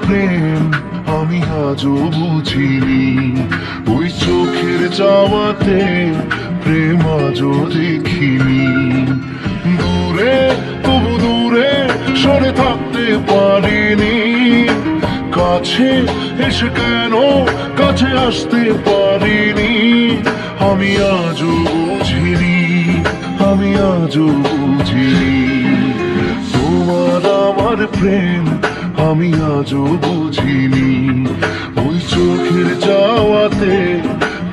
প্রেম আমি আজও বুঝিনি, ওই চোখের চাওয়াতে প্রেম আজও দেখিনি। দূরে তবু দূরে সরে থাকতে পারিনি, কাছে এসে কেন কাছে আসতে পারিনি। আমি আজও বুঝিনি, আমি আজও বুঝিনি তোমার আমার প্রেম আমি আজও বুঝিনি, ওই চোখের চাওয়াতে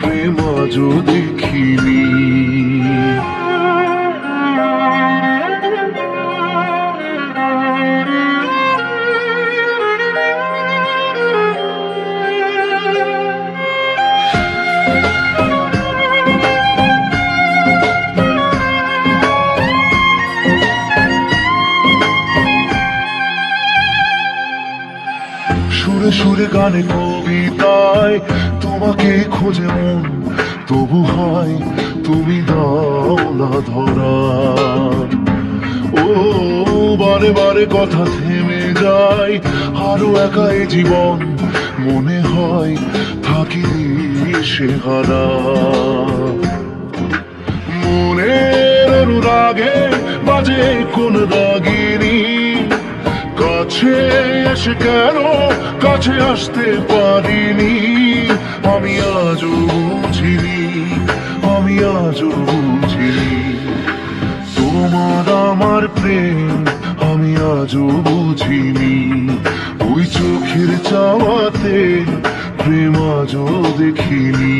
প্রেম আজও দেখিনি। সুরে সুরে গানে কবিতায় তোমাকে খোঁজে মন, তবু হয় তুমি দাও না ধরা। ও বারে বারে কথা থেমে যায়, আরো একা এ জীবন মনে হয় থাকি সে হারা। মনের অনুরাগে বাজে কোন রাগিনী, কাছে এসে কেন কাছে আসতে পারিনি। আমি আজও বুঝিনি, আমি আজও বুঝিনি তোমার আমার প্রেম আমি আজও বুঝিনি, ওই চোখের চাওয়াতে প্রেম আজও দেখিনি।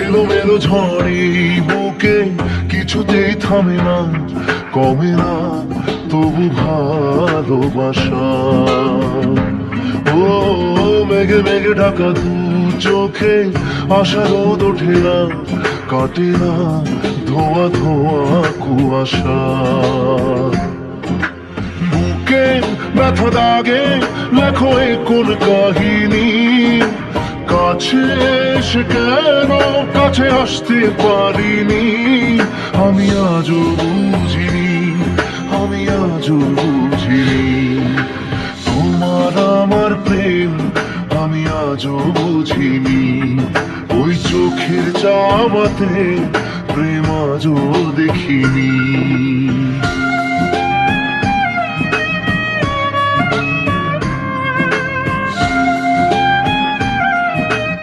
এলোমেলো ঝড়ে বুকে কিছুতেই থামে না, কমে না তবু ভালোবাসা। ও মেঘে মেঘে ঢাকা দু চোখে আশা রোদ ওঠে না, কাটে না ধোয়া ধোয়া কুয়াশা। বুকে ব্যথা দাগে লেখো এ কোন কাহিনী, কাছে এসে কেন কাছে আসতে পারিনি। আমি আজও বুঝিনি, আমি আজও বুঝিনি তোমার আমার প্রেম আমি আজও বুঝিনি, ওই চোখের চাওয়াতে প্রেম আজও দেখিনি।